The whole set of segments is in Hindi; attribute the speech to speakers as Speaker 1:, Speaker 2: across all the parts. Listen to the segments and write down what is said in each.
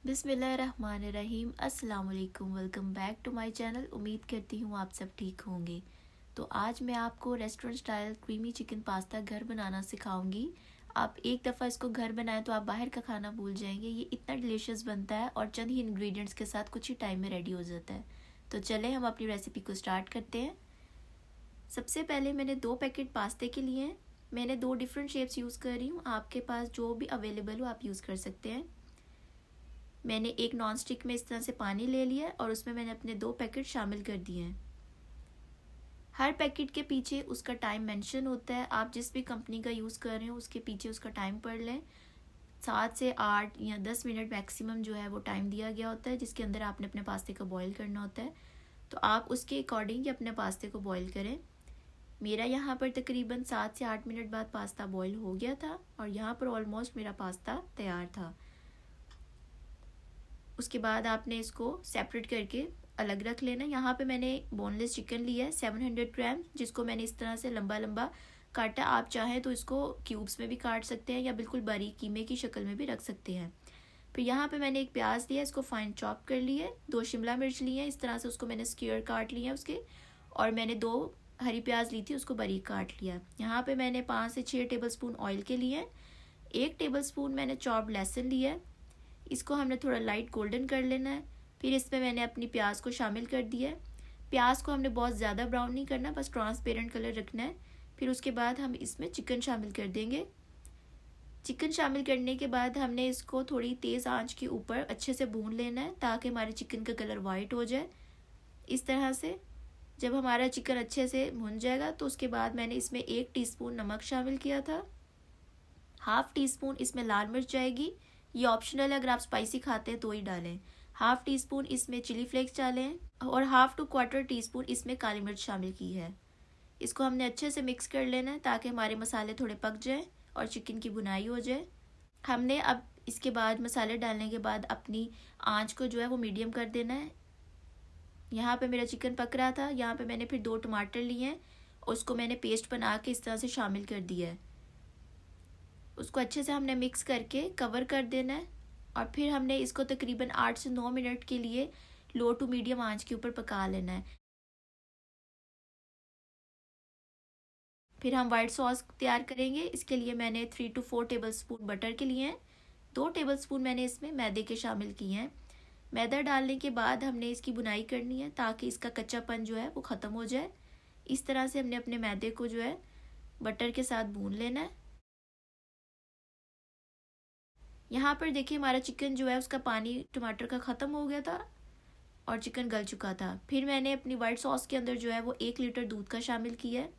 Speaker 1: बिस्मिल्लाहिर्रहमानिर्रहीम। अस्सलाम वालेकुम। Welcome back to my channel. उम्मीद करती हूँ आप सब ठीक होंगे। तो आज मैं आपको restaurant style creamy chicken pasta घर बनाना सिखाऊंगी। आप एक दफ़ा इसको घर बनाएं तो आप बाहर का खाना भूल जाएंगे। ये इतना डिलीशियस बनता है और चंद ही इंग्रेडिएंट्स के साथ कुछ ही टाइम में रेडी हो जाता है। तो चलें हम अपनी रेसिपी को स्टार्ट करते हैं। सबसे पहले मैंने 2 पैकेट पास्ते के लिए हैं। मैंने 2 डिफरेंट शेप्स यूज़ कर रही हूँ। आपके पास जो भी अवेलेबल हो आप यूज़ कर सकते हैं। मैंने एक नॉन स्टिक में इस तरह से पानी ले लिया और उसमें मैंने अपने 2 पैकेट शामिल कर दिए हैं। हर पैकेट के पीछे उसका टाइम मेंशन होता है। आप जिस भी कंपनी का यूज़ कर रहे हो उसके पीछे उसका टाइम पढ़ लें। 7 से 8 या 10 मिनट मैक्सिमम जो है वो टाइम दिया गया होता है जिसके अंदर आपने अपने पास्ते को बॉईल करना होता है। तो आप उसके अकॉर्डिंग ही अपने पास्ते को बॉईल करें। मेरा यहाँ पर तकरीबन 7 से 8 मिनट बाद पास्ता बॉईल हो गया था और यहाँ पर ऑलमोस्ट मेरा पास्ता तैयार था। उसके बाद आपने इसको सेपरेट करके अलग रख लेना। यहाँ पे मैंने बोनलेस चिकन लिया है 700 ग्राम, जिसको मैंने इस तरह से लंबा लंबा काटा। आप चाहें तो इसको क्यूब्स में भी काट सकते हैं या बिल्कुल बारीक कीमे की शक्ल में भी रख सकते हैं। फिर यहाँ पे मैंने एक प्याज लिया, इसको फाइन चॉप कर लिया। 2 शिमला मिर्च लिए हैं, इस तरह से उसको मैंने स्क्वायर काट लिया उसके। और मैंने 2 हरी प्याज ली थी, उसको बारीक काट लिया। यहाँ पे मैंने 5 से 6 टेबल स्पून ऑयल के लिए हैं। 1 टेबल स्पून मैंने चॉप्ड लहसुन लिया है, इसको हमने थोड़ा लाइट गोल्डन कर लेना है। फिर इसमें मैंने अपनी प्याज को शामिल कर दिया है। प्याज को हमने बहुत ज़्यादा ब्राउन नहीं करना, बस ट्रांसपेरेंट कलर रखना है। फिर उसके बाद हम इसमें चिकन शामिल कर देंगे। चिकन शामिल करने के बाद हमने इसको थोड़ी तेज़ आंच के ऊपर अच्छे से भून लेना है ताकि हमारे चिकन का कलर वाइट हो जाए। इस तरह से जब हमारा चिकन अच्छे से भुन जाएगा तो उसके बाद मैंने इसमें 1 टीस्पून नमक शामिल किया था। हाफ टी स्पून इसमें लाल मिर्च जाएगी, ये ऑप्शनल है, अगर आप स्पाइसी खाते हैं तो ही डालें। हाफ टी स्पून इसमें चिली फ्लेक्स डालें और half to quarter teaspoon इसमें काली मिर्च शामिल की है। इसको हमने अच्छे से मिक्स कर लेना है ताकि हमारे मसाले थोड़े पक जाएं और चिकन की भुनाई हो जाए। हमने अब इसके बाद मसाले डालने के बाद अपनी आंच को जो है वो मीडियम कर देना है। यहाँ पे मेरा चिकन पक रहा था। यहाँ पे मैंने फिर 2 टमाटर लिए हैं, उसको मैंने पेस्ट बना के इस तरह से शामिल कर दिया है। उसको अच्छे से हमने मिक्स करके कवर कर देना है और फिर हमने इसको तकरीबन 8 से 9 मिनट के लिए लो टू मीडियम आंच के ऊपर पका लेना है। फिर हम वाइट सॉस तैयार करेंगे। इसके लिए मैंने 3 to 4 टेबल स्पून बटर के लिए हैं। 2 टेबल स्पून मैंने इसमें मैदे के शामिल किए हैं। मैदा डालने के बाद हमने इसकी बुनाई करनी है ताकि इसका कच्चापन जो है वो ख़त्म हो जाए। इस तरह से हमने अपने मैदे को जो है बटर के साथ भून लेना है। यहाँ पर देखिए हमारा चिकन जो है उसका पानी टमाटर का ख़त्म हो गया था और चिकन गल चुका था। फिर मैंने अपनी वाइट सॉस के अंदर जो है वो 1 लीटर दूध का शामिल किया है।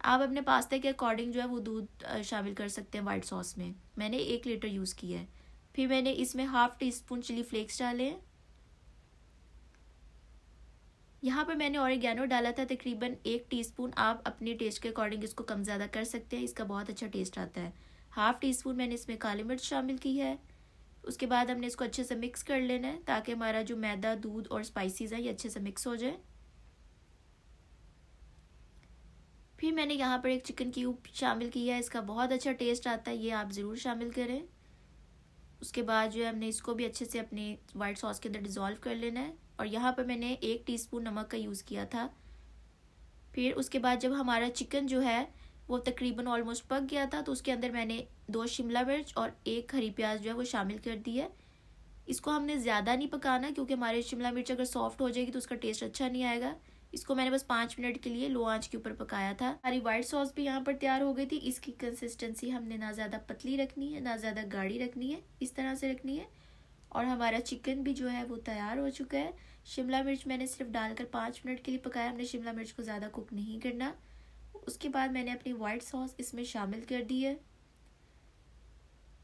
Speaker 1: आप अपने पास्ते के अकॉर्डिंग जो है वो दूध शामिल कर सकते हैं वाइट सॉस में। मैंने 1 लीटर यूज़ किया है। फिर मैंने इसमें half teaspoon chilli flakes डाले हैं। यहाँ पर मैंने ऑरिगेनो डाला था तकरीबन 1 टीस्पून। आप अपने टेस्ट के अकॉर्डिंग इसको कम ज़्यादा कर सकते हैं, इसका बहुत अच्छा टेस्ट आता है। हाफ टी स्पून मैंने इसमें काली मिर्च शामिल की है। उसके बाद हमने इसको अच्छे से मिक्स कर लेना है ताकि हमारा जो मैदा, दूध और स्पाइसेस है ये अच्छे से मिक्स हो जाए। फिर मैंने यहाँ पर एक चिकन क्यूब शामिल किया है, इसका बहुत अच्छा टेस्ट आता है, ये आप ज़रूर शामिल करें। उसके बाद जो है हमने इसको भी अच्छे से अपने वाइट सॉस के अंदर डिज़ोल्व कर लेना है और यहाँ पर मैंने 1 टीस्पून नमक का यूज़ किया था। फिर उसके बाद जब हमारा चिकन जो है वो तकरीबन ऑलमोस्ट पक गया था तो उसके अंदर मैंने 2 शिमला मिर्च और 1 हरी प्याज जो है वो शामिल कर दी है। इसको हमने ज़्यादा नहीं पकाना क्योंकि हमारे शिमला मिर्च अगर सॉफ्ट हो जाएगी तो उसका टेस्ट अच्छा नहीं आएगा। इसको मैंने बस 5 मिनट के लिए लो आंच के ऊपर पकाया था। हमारी वाइट सॉस भी यहाँ पर तैयार हो गई थी। इसकी कंसिस्टेंसी हमने ना ज़्यादा पतली रखनी है ना ज़्यादा गाढ़ी रखनी है, इस तरह से रखनी है। और हमारा चिकन भी जो है वो तैयार हो चुका है। शिमला मिर्च मैंने सिर्फ डालकर 5 मिनट के लिए पकाया, हमने शिमला मिर्च को ज़्यादा कुक नहीं करना। उसके बाद मैंने अपनी वाइट सॉस इसमें शामिल कर दी है।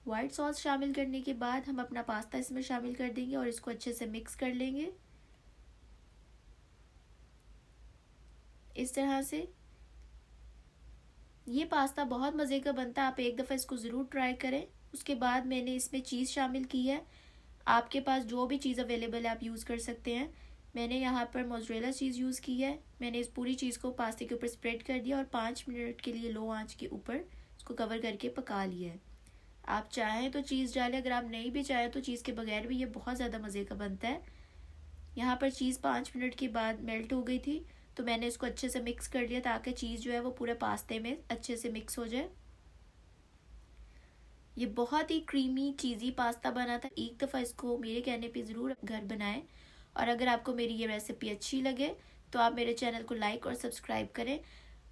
Speaker 1: वाइट सॉस शामिल करने के बाद हम अपना पास्ता इसमें शामिल कर देंगे और इसको अच्छे से मिक्स कर लेंगे इस तरह से। ये पास्ता बहुत मज़े का बनता है, आप एक दफ़ा इसको ज़रूर ट्राई करें। उसके बाद मैंने इसमें चीज़ शामिल की है। आपके पास जो भी चीज़ अवेलेबल है आप यूज़ कर सकते हैं। मैंने यहाँ पर मोज़रेला चीज़ यूज़ की है। मैंने इस पूरी चीज़ को पास्ते के ऊपर स्प्रेड कर दिया और 5 मिनट के लिए लो आंच के ऊपर इसको कवर करके पका लिया है। आप चाहें तो चीज़ डालें, अगर आप नहीं भी चाहें तो चीज़ के बगैर भी ये बहुत ज़्यादा मज़े का बनता है। यहाँ पर चीज़ 5 मिनट के बाद मेल्ट हो गई थी, तो मैंने इसको अच्छे से मिक्स कर लिया ताकि चीज़ जो है वो पूरे पास्ते में अच्छे से मिक्स हो जाए। ये बहुत ही क्रीमी चीज़ी पास्ता बना था। एक दफ़ा इसको मेरे कहने पे ज़रूर घर बनाएं। और अगर आपको मेरी ये रेसिपी अच्छी लगे तो आप मेरे चैनल को लाइक और सब्सक्राइब करें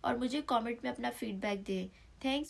Speaker 1: और मुझे कमेंट में अपना फीडबैक दें। थैंक्स।